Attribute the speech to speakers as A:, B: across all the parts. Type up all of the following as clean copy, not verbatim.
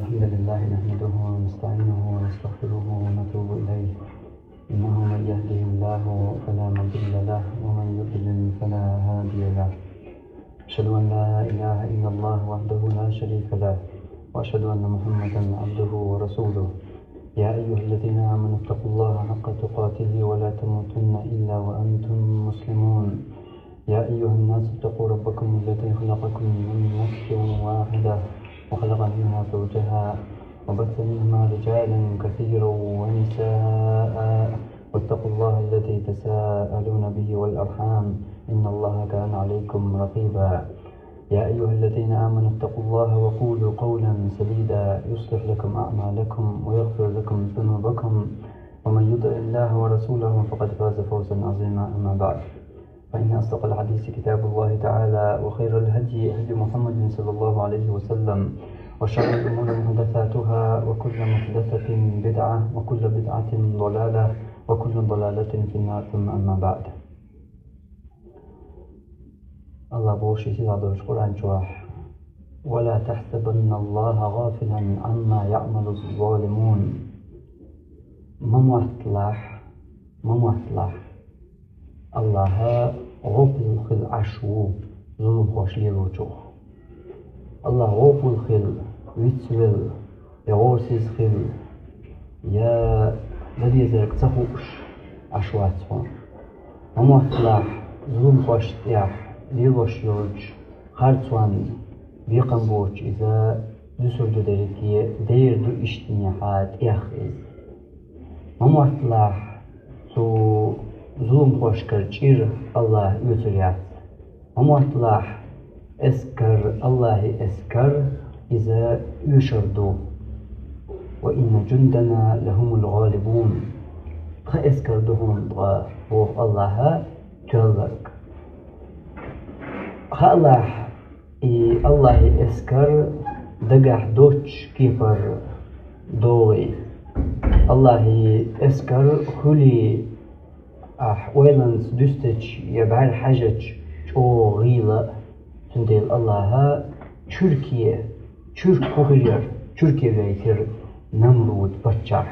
A: الحمد لله نحمده ونستعينه ونستغفره ونتوب إليه. إنه من يهده الله فلا مضل له ومن يضلل فلا هادي له. أشهد أن لا إله إلا الله وحده لا شريك له، وأشهد أن محمدا عبده ورسوله. يا أيها الذين آمنوا اتقوا الله حق تقاته ولا تموتن إلا وأنتم مسلمون. يا أيها الناس اتقوا ربكم الذي خلقكم من نفس واحدة وخلق منها زوجها وبث منهما رجالا كثيرا ونساء، واتقوا الله الذي تساءلون به والأرحام إن الله كان عليكم رقيبا. يا أيها الذين آمنوا اتقوا الله وقولوا قولا سديدا يصلح لكم أعمالكم ويغفر لكم ذنوبكم، ومن يطع الله ورسوله فقد فاز فوزا عظيما. أما بعد، فإن أصدق الحديث كتاب الله تعالى، وخير الهدي هدي محمد صلى الله عليه وسلم، وشر الأمور محدثاتها، وكل محدثة بدعة، وكل بدعة ضلالة، وكل ضلالة في النار. ثم أما بعد. الله بوشي سيدة القرآن شواح: ولا تحسبن الله غافلا عما يعمل الظالمون. مموحتلاح الله غفل خل عشو ظلم خوش ليلوچو. الله غفل خل ويتسول يغورسيز خل يا بدي زرق تخوش عشواتهم. مموحتلاح ظلم خوش تياح ليلوش يوج خارتوان بيقن بوش إذا دوسر دو دريكي دير دو اشتنيحات إياخيز. مموحتلاح تو ظلم خوش كرچير الله يوتريات. مموحتلاح اسكر الله اسكر إذا يشردو، وإن جندنا لهم الغالبون. اسكر دهم بوغ الله تولك. الله اسكر دقح دوش كيفر دوغي. الله اسكر خلي ويلانس دوستج يبعر حاجج او غيلة تنديل الله تركيا كوغير تركيا بيتر نمرود بچار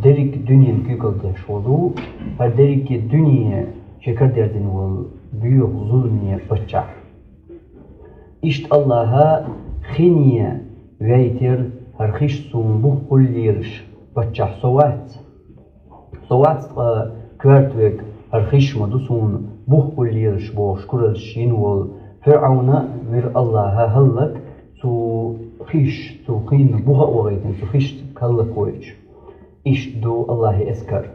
A: دريك دنيا جوجل دشولو فدريك دنيا شكر دردن وال بيوغ ظلمية بچار. اشت الله خينيا بيتر هرخيش سنبوخ كليرش بچار صوات كوارتوك هرخيش مدوسون بوخ كليرش بوش كرلش ينول فرعون وير الله هلك تو خيش تو خين بوها وغيتن تو خيش كالك ويش. إيش دو الله اسكر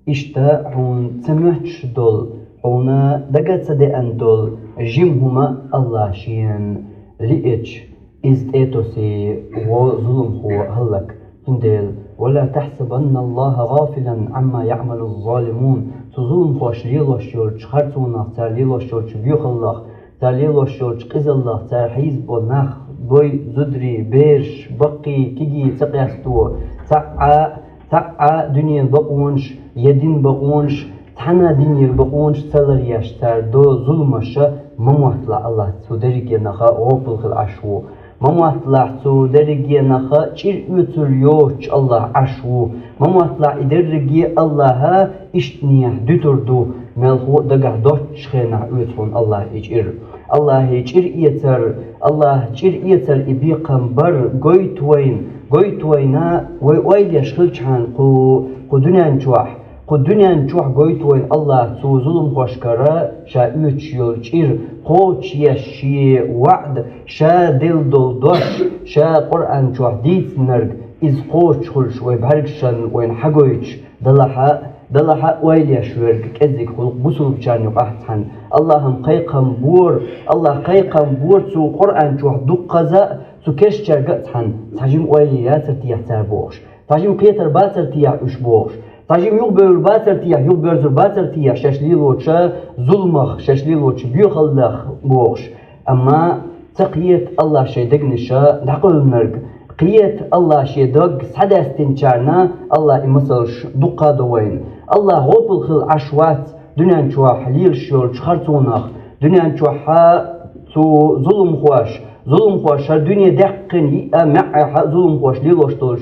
A: إشتا هون سمعتش دول هونا دقات سدئن دول جيمهما الله شين لئج إز إيتوسي وظلم هو هلك تنديل. ولا تحسبن الله غافلا عما يعمل الظالمون. تظلم خوش ليلوش يولش خارتونا تار ليلوش يولش بيوخ الله تار ليلوش يولش قز الله تار حيزب ونخ بوي زدري بيرش بقي كيجي تقيستو تعا دنيا بقونش يدين بقونش تحنا دنيا بقونش سلرياش تار دو ظلمش مموحتلا الله تودريك ينخا غوفل خل عشو. مموحتلا تودريك ينخا چير يوتر يوش الله عشو. مموحتلا إدرجي الله إشتنيه دتردو ملخو دقع دوش خينا يوتون الله يجير. الله يجير يتر إبيقن بر قويتوينا ويد يشخلچان قو دنيا نشوح قويتوين الله تو ظلم خوشكرا شا يوش يولچير خوش يشي وعد شا دل دوش شا قرآن شوح ديت نرق إز خوش خلش ويبهرقشن وين حقويش دلها ويل يشورك كذك خلق بسول بشان يقحتحن. اللهم قيقم بور تو قرآن شوح دقزا تو كش جرقتحن. تحجم ويل ياتر تيح تار بوش تحجم قيتر باتر تيح اش بوش تحجم يغبر باتر تيح يغبر باتر تيح شاشليلوچا ظلمخ شاشليلوچ بيخلخ بوش. أما تقيت الله شيدق نشا نعقل نرق قيت الله شيدق سحداستين چارنا الله إمسلش دقا دوين. الله غوبل خل عشوات دنيا نشوح ليل شول خرطونخ دنيا نشوحا تو ظلم خوش الدنيا دقني مع ظلم خوش ليلوش تولش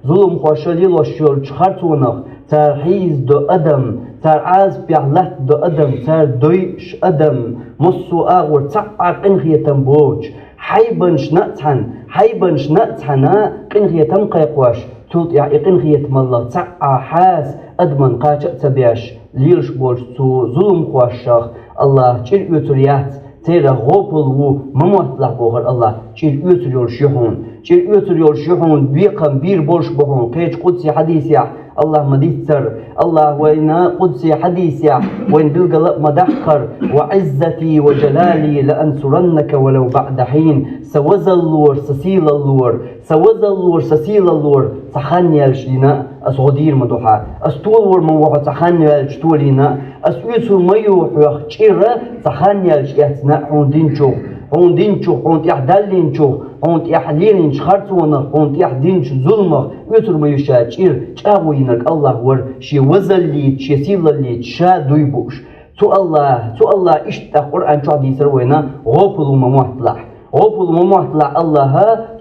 A: ظلم خوش ليلوش تولش خرطونخ تر حيز دو أدم تر عاز بيعلت دو أدم تر دويش أدم مصو آغور تعقر قنخية تنبوش حيبنش نتحن قنخية تنقيقوش تولت يعني قنخية مالله تعقر حاس أدمن قاچأ تبيش ليلش بولش تو ظلم خوشخ الله چير يوتريات تيرا غوبل و مموتلح بوغر الله چير يوتريول شيحون بيقم بير بولش بوغن قيج قدسي حديثي الله مديتر الله وين قدسي حديثي وين بالقلب مدحكر وعزتي وجلالي لأنصرنك ولو بعد حين سوز اللور سسيل اللور تخنيلش لنا أسغدير مدوحا أستولور موحا تخنيلش تولينا أسويسو ميوحوخ چيرا تخنيلش يتنا هون دينشو يحدلينشو هون يحلينش خرطونا هون يحدينش ظلمه يتر ما يشاچير چاوينك الله ور شي وزليت شي سيلليت شا دويبوش تو الله اشتا قرآن شو حديث روينا غوبلو مموحتلع الله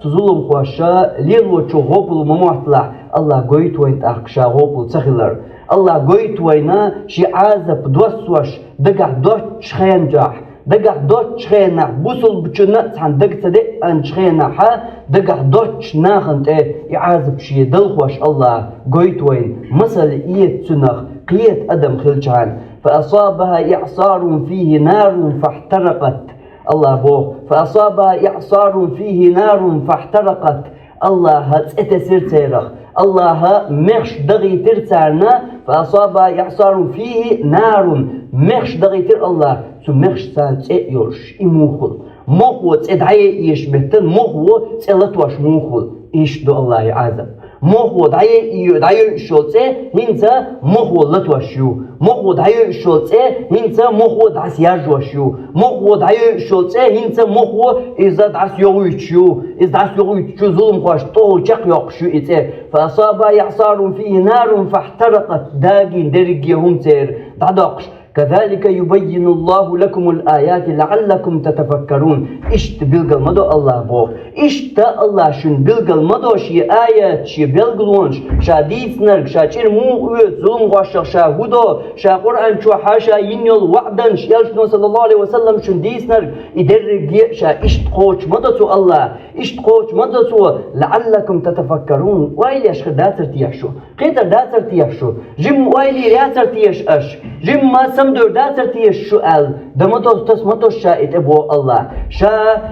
A: تظلم خوشا ليلو چو غوبلو مموحتلع الله قويت وين تأخشا غوبل تخلر الله قويت وينا شي عازب دوسوش دقع دوش خينجاح دقع دوش خينا بوصل بچنا تحن دقت ان خينا ها دقع دوش ناخنت يعازب شي دلخوش الله قويت وين مثل ايت سنخ قيت ادم خلجان فاصابها اعصار فيه نار فاحترقت الله بو فاصابها اعصار فيه نار فاحترقت الله تسير تيرخ الله مخش دغي ترتارنا فاصابها اعصار فيه نار مخش دغي تر الله تو مخش سان يورش يموخل موخو تدعي يشبهتن موخو تلتوش موخل ايش دو الله يعذب موخو دعي شوتse هنسا موخو لتوشيو موخو دعي شوتse هنسا موخو دعس يرجوشيو موخو دعي شوتse هنسا موخو إذا دعس يغويتشو ظلم خوش طول جق يقشو إتر فأصاب يعصار فيه نار فاحترقت داقين درقيهم تير دعدقش كذلك يبين الله لكم الآيات لعلكم تتفكرون إشت بلغل مدو الله بو إشت الله شن بلغل مدو شي آيات شي بلغلونش شا ديس نرق شا چير موقويت ظلم غاشق شا هدو شا قرآن شو حاشا ينيل وعدنش يلشنو صلى الله عليه وسلم شن ديس نرق إدرق شا إشت قوش مدو الله إشت قوش مدو لعلكم تتفكرون وإلي أشخر داتر تيحشو قيتر داتر تيحشو جم وإلي رياتر تيش أش جم ما دور داتر تيش سؤال دمتوز تسمتوز شايت ابو الله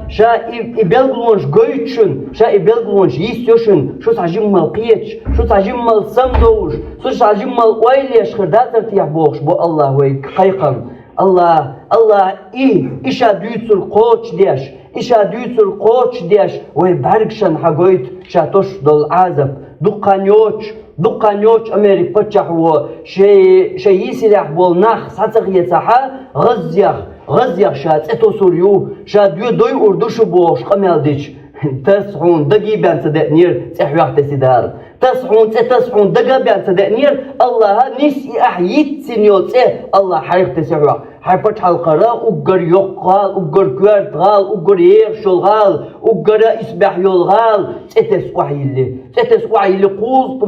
A: شا يبلغلونش قويتشن شا يبلغلونش يستيوشن شو تعجمال قيتش شو تعجمال سمدوش شو تعجمال ويليش خر داتر تيح بوخش بو الله ويك قيقم الله إشا دويتر قوش ديش ويباركشن حقويت شا توش دول عازب دقانيوش أمريك بتشحو شيء يسرح بولناخ ساتغية صحة غزيخ شات اتو سوريو شات دوي أردوش بوش قميل تسحون دقي بان صدقنير تحويح تسيدار تسحون دقا بان صدقنير الله نسي أحييت سنيوت الله حريق تسحوح حربت حلقراء أقر يقال أقر كوارت غال أقر يغشل غال أقر إسبح يلغال تتسوحي اللي قلت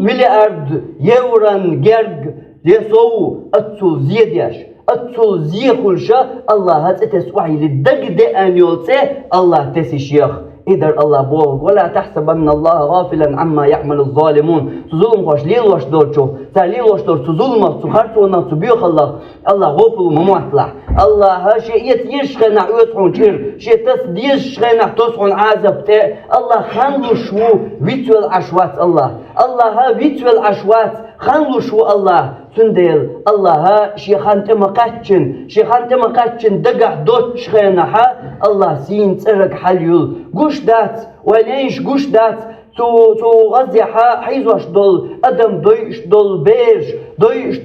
A: مليارد يوران جرق يسو أتصل زياديش أتصل زيخلشا الله تتسوحي للدق دي أن يلتي الله تسيشيخ إدر الله بوغ ولا تحسبن الله غافلا عما يعمل الظالمون تظلم خوش ليل وش دورشو تاليل وش دور تظلم تخرطونا تبيخ الله غوفل مموحتلح الله شيء يتيشخنا يوتحون شير شيء تسديشخنا تصحون عازب الله خانلو شو ويتوال عشوات الله ويتوال عشوات خانلو شو الله سندل الله شي خانت مقاتشن دقع دوتش خينها الله سين تسرق حليول قوش دات وليش قوش دات تو غزيحة حيزوش دول أدم دويش دول بيش دويش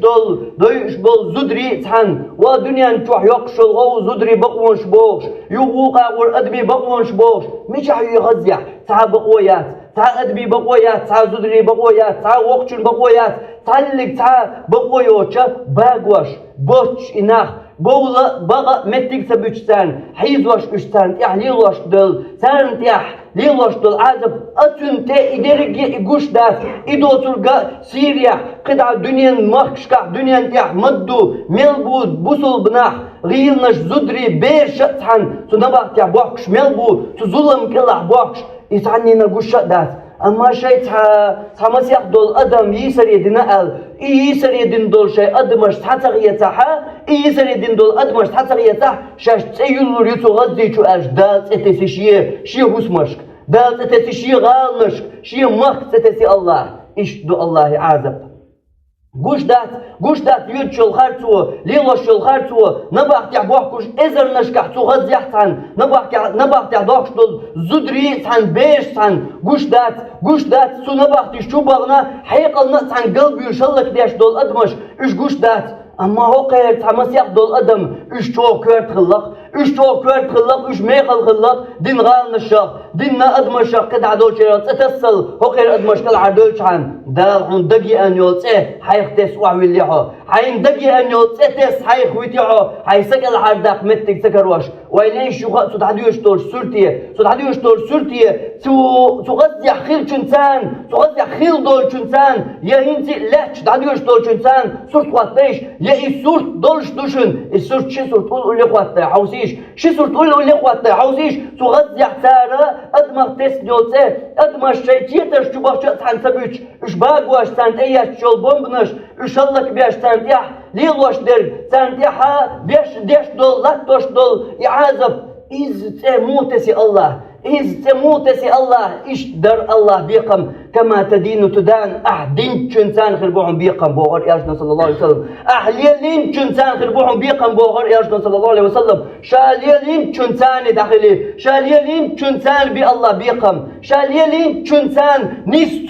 A: دول زدري تحن ودنيا نتوح يقشل غو زدري بقونش بوش يوقع والأدمي بقونش بوش مش حي غزيح تعب قويات تا أدبي بقويات تا زدري بقويات تا وقتشن بقويات تعلق تا بقويوشا باقوش بوش إناخ بولا بغا متك سبوشتان حيزوش اشتان تيح ليلوش دل سان تيح ليلوش دل عازب أتن تي إدرقي إقوش داس إدو تلقى سيريا قدع دنيا مخشكح دنيا تيح مدو ملبود بوصل بناح غيلنش زدري بير شتحن سنباق تيح بوحكش ملبود تظلم كلاح بوحكش يتعني نقوش داس أما شيء تا مسيح دول أدم يسر يدنا أل يسر يدين دول شيء أدمش تحتغيتها يسر يدين دول أدمش تحتغيتها شاش تيولور يتغذي شو أش دالت اتسي شي هسمشك دالت اتسي شي غالمشك شي مخ ستسي الله إشدو الله عازب قوش دات يود شو الخارتو ليلو شو الخارتو نباح تعبوحكوش إزر نشكح تغذي يحتان نباح تعبوحكوش دول زدري تحن بيش تحن قوش دات سو نباح تشو بغنا حيقلنا تحن قلبي يشلك ديش دول أدمش إش قوش دات أما هو قير تحمسيق دول أدم إش تو كوير تخلق إش ميخل خلق دين غال نشاق دين أدمشاق قد عدول شيرات اتسل هو قير أدمش كل عدول شحن دال عن دقي أن يوتسه حيخ تسوع ويليحو حين دقي أن يوتسه تس حيخ ويتيحو حي سكل عرداق متك سكروش ويليش شو تدعديوش تور سورتيه تغذي خيل شنسان تغذي خيل دول شنسان يا انتي لاتش دعديوش دول شنسان سورت واتيش يا السورت دولش دوشن السورت شي سورت قول لي قوات عاوزيش شي سورت قول لي قوات عاوزيش تغذي حتارة أدمغ تس نيوتسه أدمغ شيتيتر شو باشا تحن سبيش إش باقواش تانت اياش شول بومبنش إش الله بياش تانت يح ليلوش درج تانت يحا بياش ديش دول لاتوش دول يعازب إز تموتسي الله إيش در الله بيقم كما تدين تدان أحدين شنسان خربوهم بيقم بوغر ياشنا صلى الله عليه وسلم أحليلين شنسان خربوهم بيقم بوغر ياشنا صلى الله عليه وسلم شاليلين شنسان داخلي شاليلين شنسان بي الله بيقم شاليلين شنسان نيس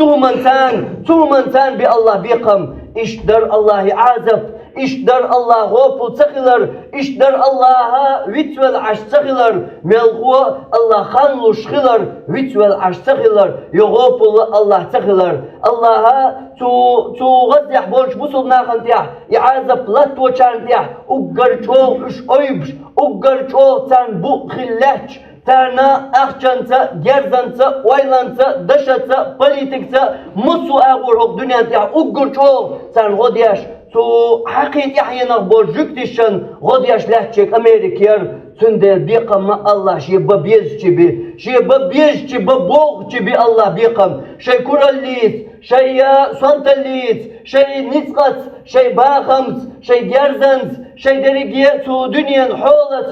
A: تومنسان بي الله بيقم إيش در الله عازب إيش در الله غوبل تخلر إيش در الله ويتول عش تخلر ملغو الله خانلو شخلر ويتول عش تخلر يغوبل الله تخلر الله تو غزيح بولش بوصل ناخن تيح يعازب لاتو چان تيح اقرچو اش اويبش اقرچو تان بو خلاتش تانا أخشانسا جرزانسا ويلانسا دشتسا بوليتكسا مصو أغور هوك دنيا تيح أقرچو تان غدياش تو حقيت يحيينا بولجوكتشن غدياش لحشيك أمريكير تندر بيقم ما الله شي ببيز ببوغ الله بيقم شي كوراليس شي سانتاليس شي نسقت شي باخمس شي جرزنس شي دريجيتو دنيا حولت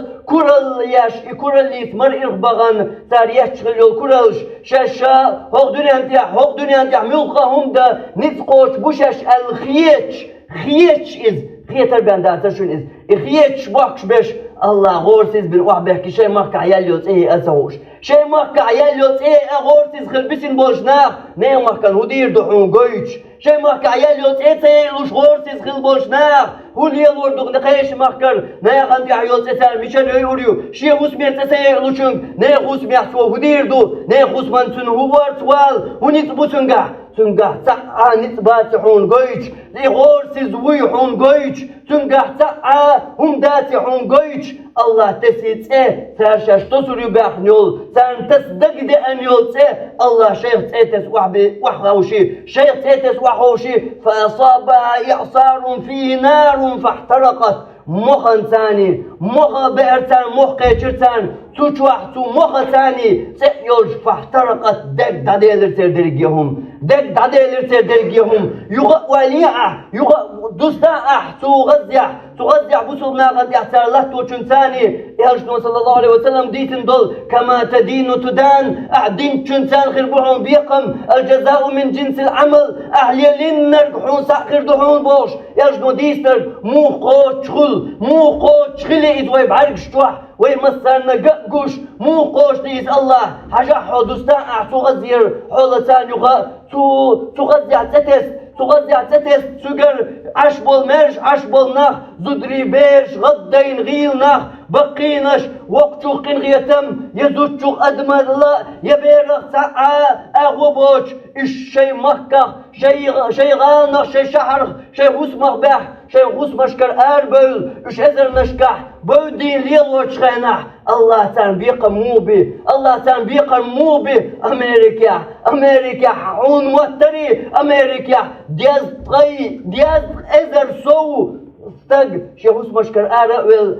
A: كوراليس مرئر بغان تاريخ شغل كورالش شاشا هوق دنيا انتيح ملقا هم دا نسقوش بوشاش خيتش خيتر بيانداتر شون خيتش بوحكش باش الله غورسيز بن واحد بيحكي شي ماك عيال يوت اسوش شي ماك عيال يوت غورسيز خلبسين بوشناخ نيو ماك كان هدير دحون قويتش شي ماك عيال يوت لوش غورسيز خل بوشناخ هو اللي يلور نقايش ماكر نيا غاندي عيوت تال ميشان يوريو شي غوسمير لوشون نيا غوسمير تو هدير دو نيا غوسمان تن هوار توال ونيت بوتنغا تنقح تقع نتبات حون قويتش لي غورسيز وي حون قويتش تنقح تقع هم داتي حون قويتش الله تسيت تاشاش تصري باحنيول تان تصدق دي انيول الله شيخ تيتس وحوشي شيخ تيتس وحوشي فأصابها إعصار فيه نار فاحترقت مخن ثاني مخ بئرتان مخ قيشرتان تشوحتو مخ ثاني سيولج فاحترقت دق داديلر تردرقيهم يغا وليعة يغا دستاء تغذيع بسرنا غذيع تارلت وشنساني يهجنون صلى الله عليه وسلم ديتن دول كما تدين تدان أعدين شنسان خربوحون بيقم الجزاء من جنس العمل أهليلين نرقحون ساقر دحون بوش يهجنون ديستر مو قوش خلي إدوي بعرق شتوح ويمسرنا قوش مو قوش ليس الله حاجة حدوستان تغذير حولتان تغذيع تتس سجر عش بول ناخ زدري بيش غدين غيل ناخ بقينش وقت قين غيتم يزوج أدم الله يبيرغ ساعة أغوبوش الشي مكة شي غانغ شي شحر شي غسمغ بح شي غسمشكر أربل إش أزر نشكح بودين ليلوش خينح الله تنبيق موبي الله تنبيق موبي أمريكا حون وتري أمريكا دياز أزر سو استق شيخوس مشكر أرأول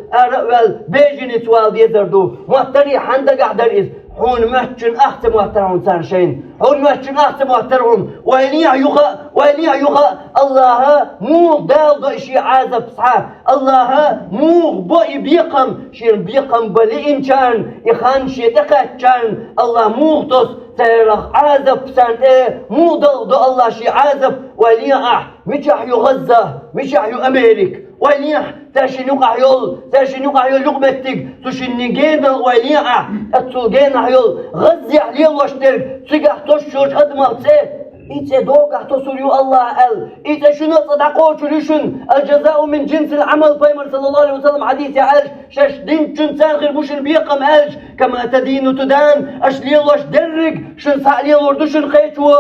A: بيجيني توال ديزردو وتري حندق عدر إز هون مهتشن أحت محترم ترشين هون مهتشن أحت محترم ويليع يغا الله مو دال إشي عازب صحة الله مو بوي بيقم شير بيقم بلين كان يخان شيتقات كان الله مو تص تيرخ عازب سانت مو دال الله شي عازب ويليع مشح يغزة مشح أمريك ويليع تاشي نقع يول لقمتك تشني جيد ويليع أتسلجين حيول غزي عليه واشترك سيقح تشوش هدمه تسيه إيتا دوقح تسوليو الله قال إيتا شنو صدقوش لشن الجزاء من جنس العمل فيمر صلى الله عليه وسلم حديث عالج شاش دين تنسان غير مش بيقم عالج كما تدين تدان أش ليل واش درق شن سعليل وردوشن خيتو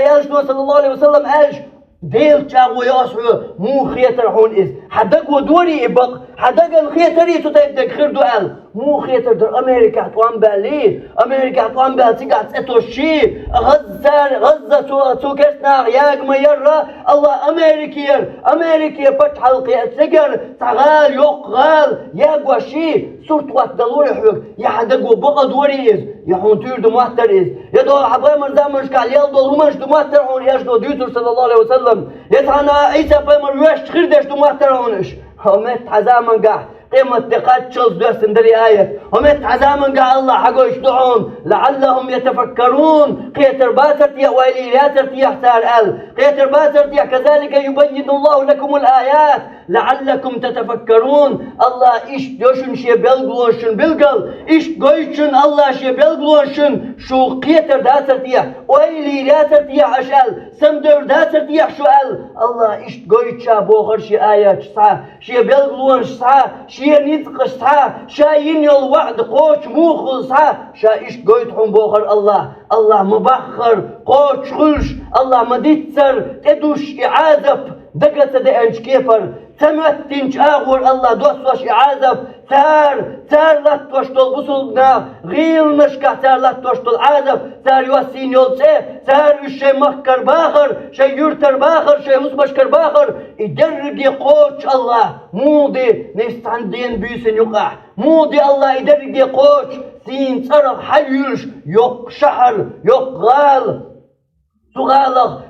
A: يالجنو صلى الله عليه وسلم عالج ديل تشاغو ياسو مو خيتر هون إز حدق ودوري إبق حدق الخيتري ستايدك خير دوال مو خيتر در أمريكا توان بالي أمريكا توان بالي تقعد ستوشي غزة توكسنا ياك ما يرى الله أمريكير فتح القيا سجر تغال يقغال ياك وشي صورت وقت دلوري حوك يحدق وبقى دوري إز يحون تير دمواتر إز يدو حباي من زمنش كال يلدو همش دمواتر هون يشدو ديوتر صلى الله عليه وسلم يتعنا عيسى بايمر ويش خيردش دمواتر هونش همت حزامن قاح قيمة دقات شلز درسن دري آية همت حزامن قاح الله حقو يشدعون لعلهم يتفكرون قيتر باتر تيا ويلي لاتر تيا احتار قيتر باتر تيا كذلك يبين الله لكم الآيات لعلكم تتفكرون الله إيش دوشن شي بلغلوشن بلغل إيش قويشن الله شي بلغلوشن شو قيتر داتر تيا ويلي لاتر تيا أشال سمدر داتر تيا شوال الله إيش قويشا بوخر شي آيات صح شي بلغلون صح شي نطق صح شاين يول وعد قوش موخل صح شا إيش قويتهم بوخر الله مبخر قوش خلش الله مديتسر تدوش إعازب دقت دقنش كيفر تمتنش آغور الله دوسوش إعازب تار لاتوش دول بسولنا غيل نشكح تار لاتوش دول عازب تار يوسين يولتسي تار الشي مخكر باخر شي يرتر باخر شي مسمشكر باخر يدرق يقوش الله مودي نستعندين بيسن يقع مودي الله يدرق يقوش سين صرخ حيوش يق شحر يق غال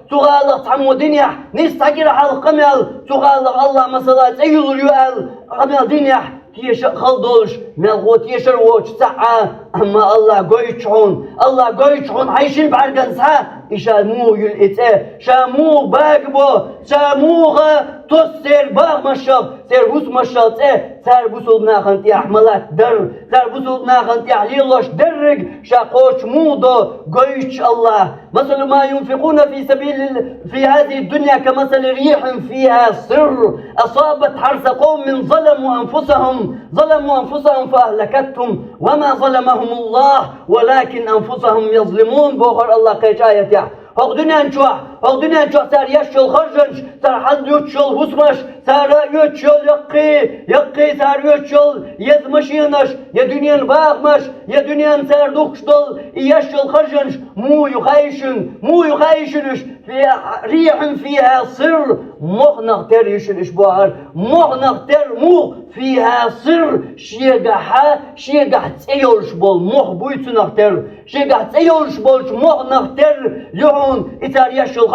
A: تغالق تعمو دنيا نستقر على القمل تغالق الله مثلا تيول يوال قمل دنيا تيش خلدوش ملغو تيشر ووش ساعة أما الله قويتشون عايشين بعرقن ساعة إشا مو يلئته شامو باقبو شاموغا تسير باغ مشاب سير بوس مشاب سير بوسو بناخن تي أحملات در سير بوسو بناخن تي عليلوش درق شاقوش مودو قويتش الله مثل ما ينفقون في هذه الدنيا كمثل ريح فيها سر أصابت حرث قوم ظلموا أنفسهم فأهلكتهم وما ظلمهم الله ولكن أنفسهم يظلمون بوخر الله قيشاية هق دنيا نشوح سار يشل خرجنش سار حد يتشل هسمش سار يتشل يقي سار يتشل يزمشينش يا دنيا باغمش يا دنيا سار دوكشدل يشل خرجنش مو يخايشنش في ريح فيها سر مغنق تر يشن إشبوهر مغنق تر مو فيها سر شيقح تسيولش بول مغ بويتو نختر شيقح تسيولش بولش مغ نختر يعون إتار يشل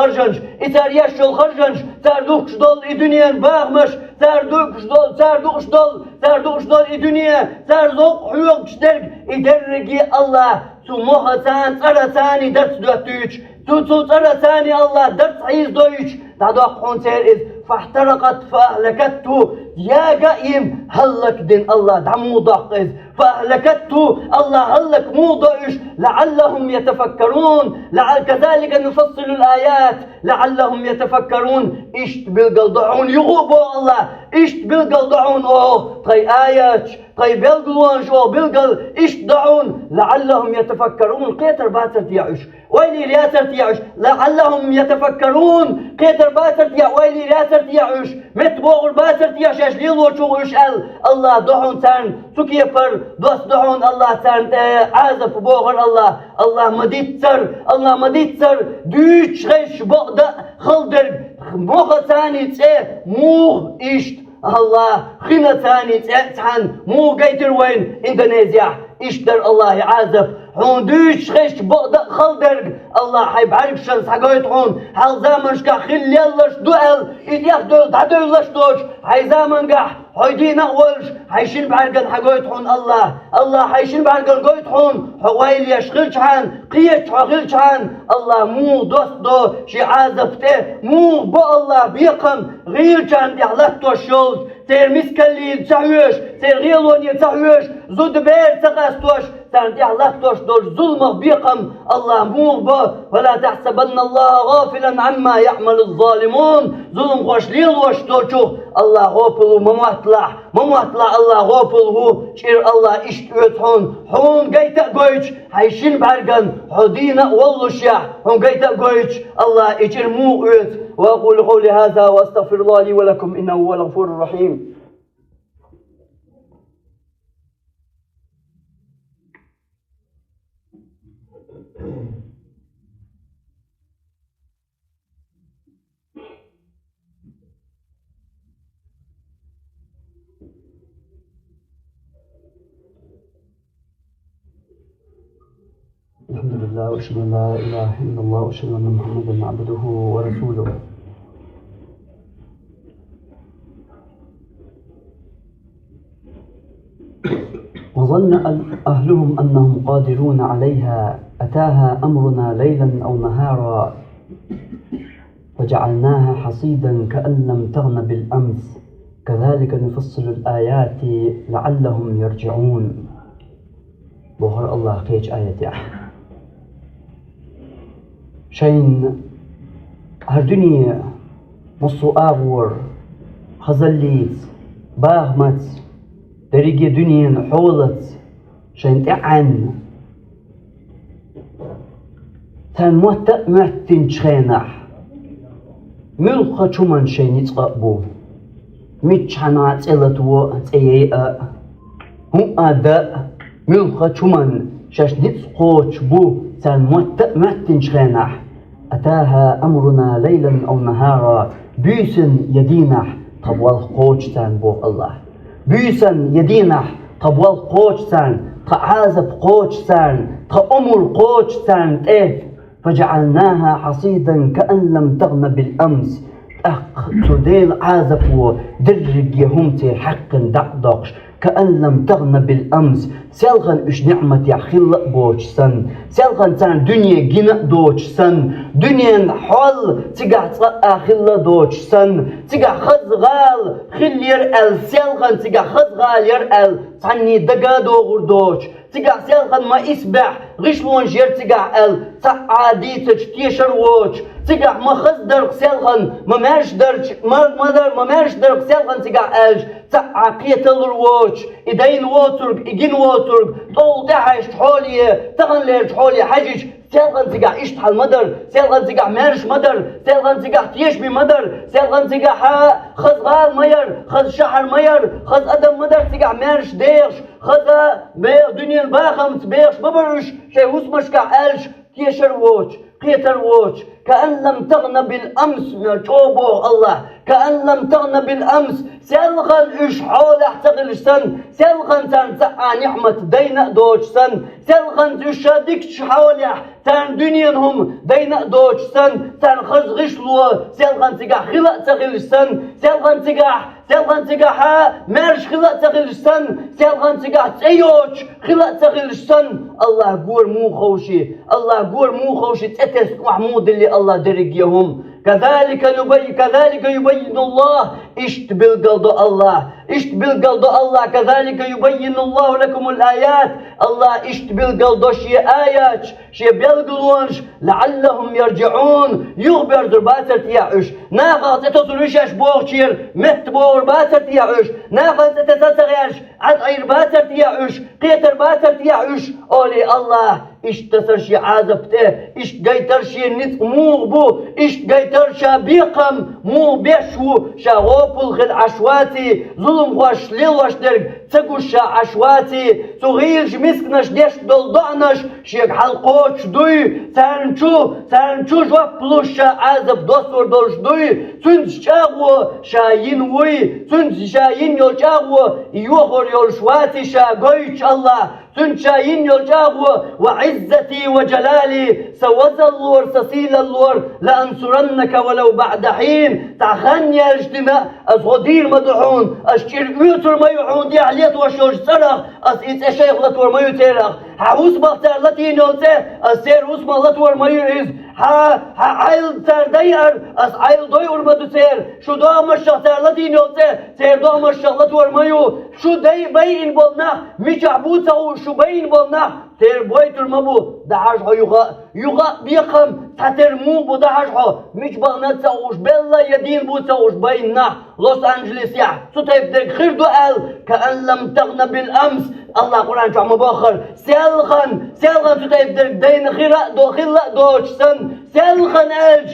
A: خرجنش تردوكش دول إدنيا باغمش تردوكش دول إدنيا تردوك حيوكش درق إدرقي الله تو مغتان ترتاني درس دوتوش تو ترتاني الله درس عيز دويش تعدوك حونتير إذ فاحترقت فأهلكته يا قائم هلك دين الله دعمو ضاق إذ فأهلكته الله هلك مو ضعش لعلهم يتفكرون كذلك نفصل الآيات لعلهم يتفكرون إشت بالقلدعون يغوبوا الله إشت بالقلدعون طي آيات طي بالقلوانج بالقل إشت دعون لعلهم يتفكرون قيتر باتر تيعش ويلي رياتر تيعش لعلهم يتفكرون قيتر باتر تيع ويلي رياتر تيعش متبوغ الباتر تيعش ليلو شو يشأل الله دعون تان سكيفر دوس دعون الله تان عازف بوغر الله مديد تر دوش غش بقدأ خلدر موغ تاني تسيه موغ إشت الله خنا ثاني تحن مو قيتر وين إندونيسيا إشتر الله عازف هون دوش خش بقدأ خلدرق الله حيبعرف شنس حقايت هون حال زامنش كا خل يلش دوال إديخ دول دعدولش دوش حي زامن قح حيدين أولش حيشين بعرقن حقايت هون الله حيشين بعرقن قايت هون حويل يشغلش عن قيش حغلش عن الله مو دوست دو شي عازفته مو بو الله بيقم غير كان دحلتو الشولز تير مسكلي تسعوش تير غيلون يتسعوش زود بير تقاستوش تردي الله توش دول ظلمه بيقم الله موغبه ولا تحسبن الله غافلا عما يعمل الظالمون ظلم خوش ليل وش توشو الله غافل وممهتلع الله غافل هو شير الله اشتوت هون قيتا قويش حيشين بعرقن حدينا والله هون قيتا قويش الله اجر موغوت واقول قولي هذا واستغفر الله لي ولكم انه هو الغفور الرحيم. الحمد لله وأشهد أن لا إله إلا الله وأشهد أن محمدا عبده ورسوله. وظن أهلهم أنهم قادرون عليها أتاها أمرنا ليلا أو نهارا فجعلناها حصيدا كأن لم تغن بالأمس كذلك نفصل الآيات لعلهم يرجعون. بوهر الله قيج آياتي شين هردنيا مصو آغور خزليت باغمت دريجي دنيا حولت شين تعن تان مهتن شخينح ملخة شمان شين يتقبو ميتشانا تسلتو تسيئة هم أداء ملخة شمان شاش نتسقوش بو تان مهتن شخينح أتاها أمرنا ليلا أو نهارا بيسن يدينح طبوال قوش تان بو الله بيسن يدينح طبوال قوش تان تعازب قوش تان تأمر قوش تان فجعلناها حصيدا كأن لم تغن بالأمس تديل عازب درج يهمتي حق دقدقش كأن لم تغن بالأمس سيلغن إش نعمة يا خلق بوش سن سيلغن تان دنيا جنا دوش سن دنيا حول تيجا تلقى خلا دوش سن تيجا خزغال خلير ال سيلغن تيجا خزغال يرال تاني دقا دوغر دوش تيجا سيلغن ما إسبح غشلون جير تيجا ال تعادي تشتيشر ووش تيجا ما خزدر سيلغن ما ماش درج ما ماش درج سيلغن تيجا الج تعاقية الروش إدين ووترق إجين ووترق طول دعش حولي تغنلير حولي حجج سيلغن تيجا إشت حال مدر سيلغن تيجا مارش مدر سيلغن تيجا تيش بي مدر سيلغن تيجا خز غال مير خز شحر مير خز أدم مدر تيجا مارش ديرش خز دنيا الباخم تبيرش مبرش شي وسمش كعالش تيشر ووش قيتر ووش كأن لم تغن بالأمس من توبو الله كأن لم تغن بالأمس سيلغن إش حول احتغل سن سيلغن تان تقع نعمة دينا دوش سن سيلغن تشادكش حولح تان دنيانهم دينا دوش سن تان خزغشلو سيلغن تقع خلق تغل سن سيلغن تقع مارش خلق تغل سن سيلغن تقع تيوش خلق تغل سن الله قور مو خوشي تأتس محمود اللي الله درقيهم كذلك يبين الله إشت بالقلد الله إشت بالقلد الله كذلك يبين الله لكم الآيات الله إشت بالقلد شي آيات شي بالقلونش لعلهم يرجعون يخبر درباتر تيعش ناقص تتطرشش بوغشير مت بور باتر تيعش ناقص تتتغيش عد عير باتر تيعش قيتر باتر تيعش أولي الله إشت تسرشي عازبته إشت قيترشي نت موغبو إشت قيترشا بيقم مو بيشو شا غوبل خد عشواتي ظلم خوش ليل وشترق تقوش شا عشواتي تغيرش مسكنش ديش دلدعنش شيك حلقوش دوي سارنشو جواب بلوش شا عازب دوستور دولش دوي تنز شاغو شا ينوي تنز شا ينيو شاغو يوغر يولشواتي شا قويش الله تنشاين يلجاغو وعزتي وجلالي سوز اللور سسيل اللور لأنصرنك ولو بعد حين تعخن يا اجتماع أصغدير مدحون أشكر يوتر ما يحون دي عليت وشوش سرخ أسئت أشيخ لتور ما يترخ حوس بختار لتين يلته أسير وسم لتور ما يرز عيل تر دير أس عيل دوير مدو سير شو دو مشخ تر لتين يلته سير دو مشخ لتور ما يو شو دي بين بلنا مش عبوته شو بين بلنا تير بويتر مبو دعاجها يغا بيقم تترمو بو دعاجها مش بغنا تسوش بلا يدين بو تسوش بيننا لوس أنجلس يح ستايب ديك خير دؤال كأن لم تغنى بالأمس الله قرآن شو مباخر سيلخن ستايب ديك دين خير دوش سن سيلخن ألج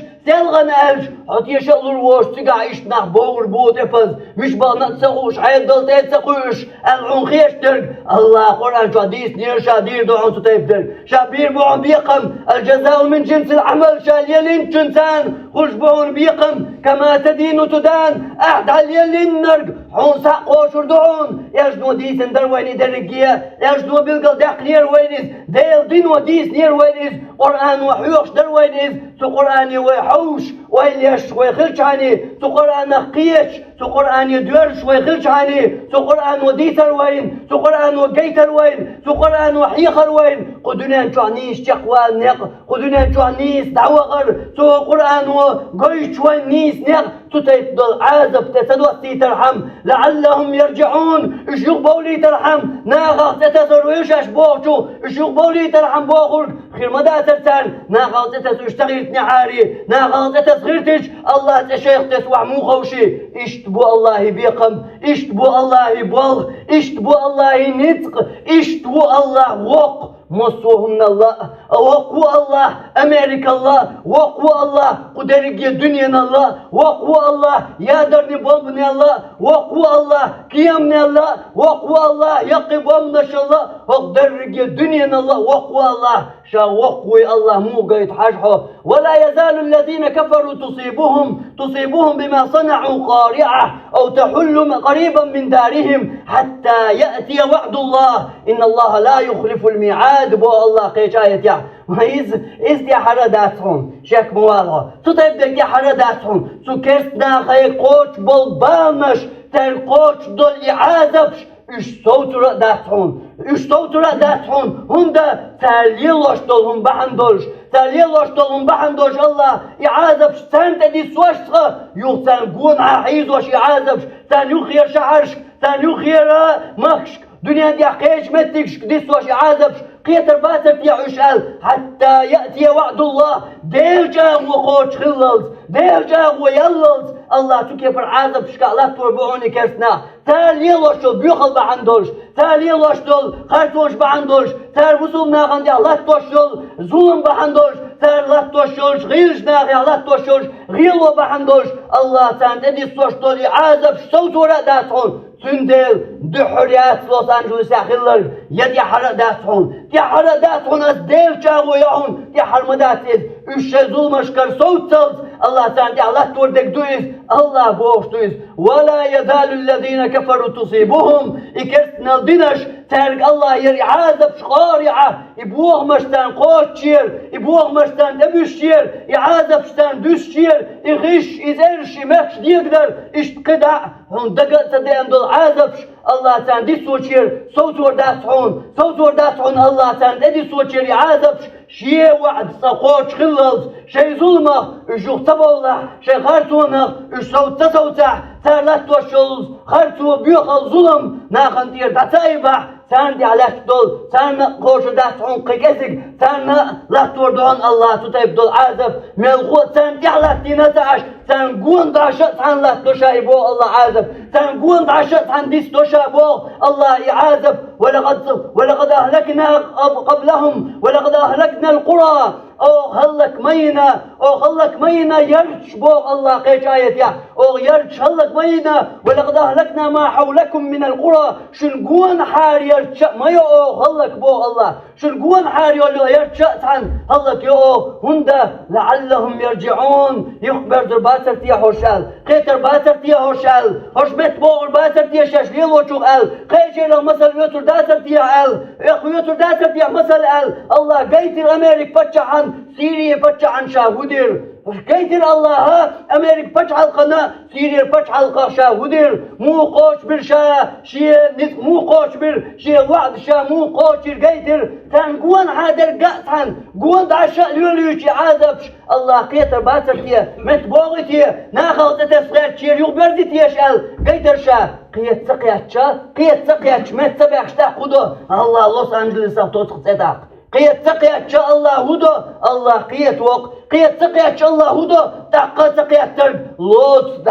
A: هات يشغل الوش تقع يشنح بور بوت افز مش بغنا تسوش حيدل تسقوش العون خيش ترق الله قرآن شو ديس نير شادير دعون ستايب ديك شابير بوعن بيقم الجزاء من جنس العمل شاليلين تنسان خش بوعن بيقم كما تدين تدان أحد عليلين نرق حون ساقوش وردعون يجنو ديس اندر ويني درقية يجنو بلقل داق نير وينيز ديل دين وديس نير وينيز قرآن وحيوش در وينيز تو قرآني ويحوش ويليش ويخلش عني تو قرآن قيش تو قرآن يدورش ويخلش عني تو قرآن وديتر وين تو قرآن وقيتر وين تو قرآن وحيخر وين قدنا نجعنيش تقوى نق قدنا نجعنيش دعوة غر تو قرآن وقيش وين نيس نق تو تيفضل عازب تتدوسي ترحم لعلهم يرجعون اش يقبولي ترحم ناغا تتسر ويشاش بوغشو اش يقبولي ترحم بوغر خير مدى ترسان ناغا تتسر اشتغيرت نعاري ناغا تسغيرتش الله تشيخ تسوع مو خوشي اشتبو الله بيقم اشتبو الله بوغ اشتبو الله نتق اشتبو الله وق مصوهم الله وقو الله أمريكا الله وقو الله قدرك الدنيا الله وقو الله يادرني بومبني الله وقو الله قيامني الله وقو الله يقي بومنش الله وقدرك الدنيا الله وقو الله شا وقوي الله مو قيد حاجحه ولا يزال الذين كفروا تصيبهم بما صنعوا قارعة أو تحل قريبا من دارهم حتى يأتي وعد الله إن الله لا يخلف الميعاد بو الله قيشايت يا إز دي حرداتهم شك موالها تطيب دي حرداتهم كرسنا خي قوش بالبانش تر قوش دول إعادبش üç soğutura dağıtın, hunda terliyorlar dolun bahan dolş Allah, iazab sen dedi suaştı, yok sen gun ahiz vaş iazab, sen yok yer şahş, sen yok yer makş, dünya diye keşmettik, dis vaş iazab, قيتر باتر يعشال حتى يأتي وعد الله ديرجا وقوش خلالز ديرجا ويلالز الله تكفر عازب شكالات تربعوني كرسنا تالي لاشتول بيخل بعندوش تالي لاشتول خرطوش بعندوش تال وصول ناغن دي الله توشول ظلم بعندوش تال الله توشولش غيرش ناغي الله توشولش غيلو بعندوش الله تانتدي سوشتولي عازب شوتورا داتون تندل دحريات لوس أنجلس يخلر يدي حرداتهم از دير جاو يعون دي حرمدات إز الشيزول مشكر صوتلز الله تعالى الله توردك دويز الله بوش دويز ولا يزال الذين كفروا تصيبهم إكرتنا الدنش تارك الله يري عازب شقارعة يبوغ مشتان قوتشير يبوغ مشتان دبشير يعازب شتان دوشير يغش يزرش مكش ديقدر اشتقدع هون دقل تدين دول عازبش الله تعالى دي سوچير صوت ورداتحون الله تعالى دي سوچير يعازبش شيء وعد سقوش خلص شيء ظلمة إشوخ تبولح شيء خارتونخ إش صوت تسوتح ثالث وشلز خارتو بيوخل ظلم ناخن تير دعتايبح سان دي عليك دول سان قوش دات عنق كسك سان لا توردون الله تتايب دول عازب ملغوت سان دي على تينتاش سان قون دعشت سان لا تشايبو الله عازب سان قون دعشت سان ديس تشابو الله يعازب ولقد أهلكنا قبلهم ولقد أهلكنا القرى أو هلك مينا يرش بو الله قيش آية أو يرش هلك مينا ولقد أهلكنا ما حولكم من القرى شنقون حار يرش ميو أو هلك بو الله شنقون حار يرش عن هلك يو هندا لعلهم يرجعون يخبر درباتر تيا هوشال قيتر باتر تيا هوشال هوش بيت بو باتر تيا شاش ليلو شو قال قيش إلى مثل يوتر داتر تيا قال يوتر داتر تيا مثل قال الله قيتر أمريك فتش عن سيريا فتش عن شاهودير كيتر الله أمريك فتح القناة سيريا فتح القشاودير مو قوش برشا شي مو قوش بر شي وعد شا مو قوش كيتر كان قوان عادر قاتن قوان دعشا ليوليوشي عادبش الله كيتر باتر تيه متبوغي تيه ناخل تتسغير تشير يغبردي تيه شال كيتر شا قيت سقياتش متبعش تاقودو الله لوس أنجلس توتق تتاق قيت سقيت شاء الله هدو الله قيت وق قيت سقيت شاء الله هدو تاق سقيت ترب لوت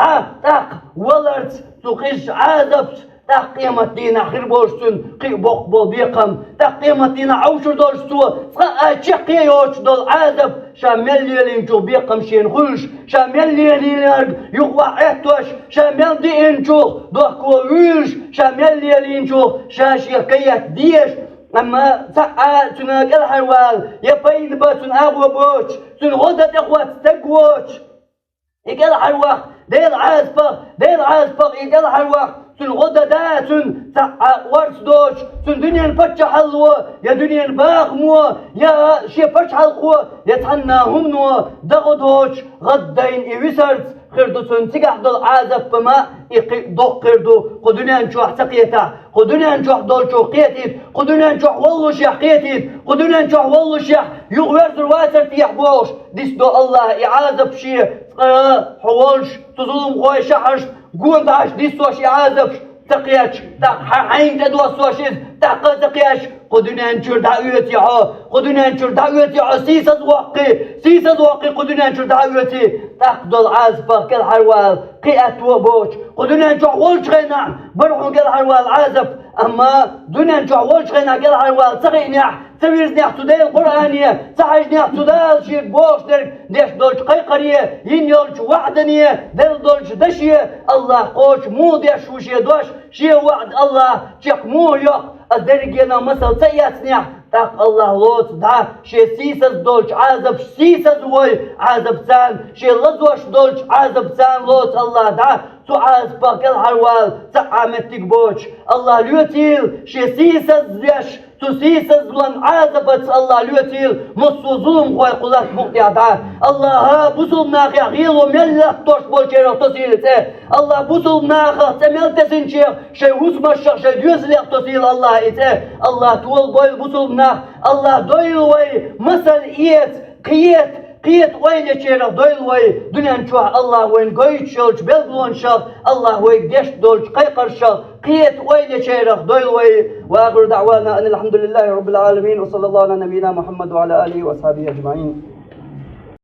A: تاق ولرت تقش عازبت تاق قيمة دينا خربوشتن قي بوق بو بيقم تاق قيمة دينا عوشر دولشتو تشقي يوش دول عازب شامل يلين جو بيقم شين خلش شامل يلين يقوى احتوش شامل دين جو دوكو ويش شامل يلين جو شاشي قيت ديش أما ساعة تناك الحروال يبين باتن أبو بوش تن غدت إخوات تقوش إيقال حروق ديل عازبق إيقال حروق تن غدتاتن ساعة ورس دوش تن دنيا الفتش حلوة يا دنيا الباغمو يا شي فتش حلقوة يتحناهم نو دغدوش غدين إيوسرت خردو سنتيجح دول عازب بما يدق خردو قدنا نشوح سقيتا قدنا نشوح دول شو قيتيد قدنا نشوح والله شيح قيتيد قدنا نشوح والله شيح يغير الواسر تيحبوش ديس دو الله يعازب شي حوالش تظلم خوي شحش قول داش ديس وش يعازبش تقياش حين تدوى سواشيز تقياش قدنا نشر دعوتي قدنا نشر دعوتي سيسد واقي قدنا نشر دعوتي تقدل عازبه كل حروال قيات وبوش قدنا نشر ولش غينا برعون كل حروال عازب أما دنا نشر ولش غينا كل حروال تغينيح تبيرز نيح تدال القرآنية تحج نيح تدال شيك بوش درك ديش دولش قيقرية ينيولش وعدنية دل دولش دشية الله قوش مو ديش وشي دوش شي وعد الله شيك مو يوق الدرجينا مثل سياسنيح تاق الله لوت دا شي سيسز دولش عازب سيسز وي عازب سان شي لزوش دولش عازب سان لوت الله دا تو عازبك الحروال تعامتك بوش الله ليوتيل شي سيسز ليش تسيسز لن عازبت الله ليوتيل مصو ظلم خوي قلت مقطع دا الله بوصل ناخي غيلو ملك توش بولشيرو تسيلته الله بوصل ناخي تمل تسنشير شي وسم الشيخ شي ديوزليق تسيل الله إته الله تول بويل بوصل ناخ الله دويل وي مثل قيت وين شيرا دويل وي دنيا نشوح الله وين قويت شلش بلبلون شل الله وين ديش دولش قيقر شل قيت وين شيرا دويل وي وآخر دعوانا أن الحمد لله رب العالمين وصلى الله على نبينا محمد وعلى آله وأصحابه أجمعين.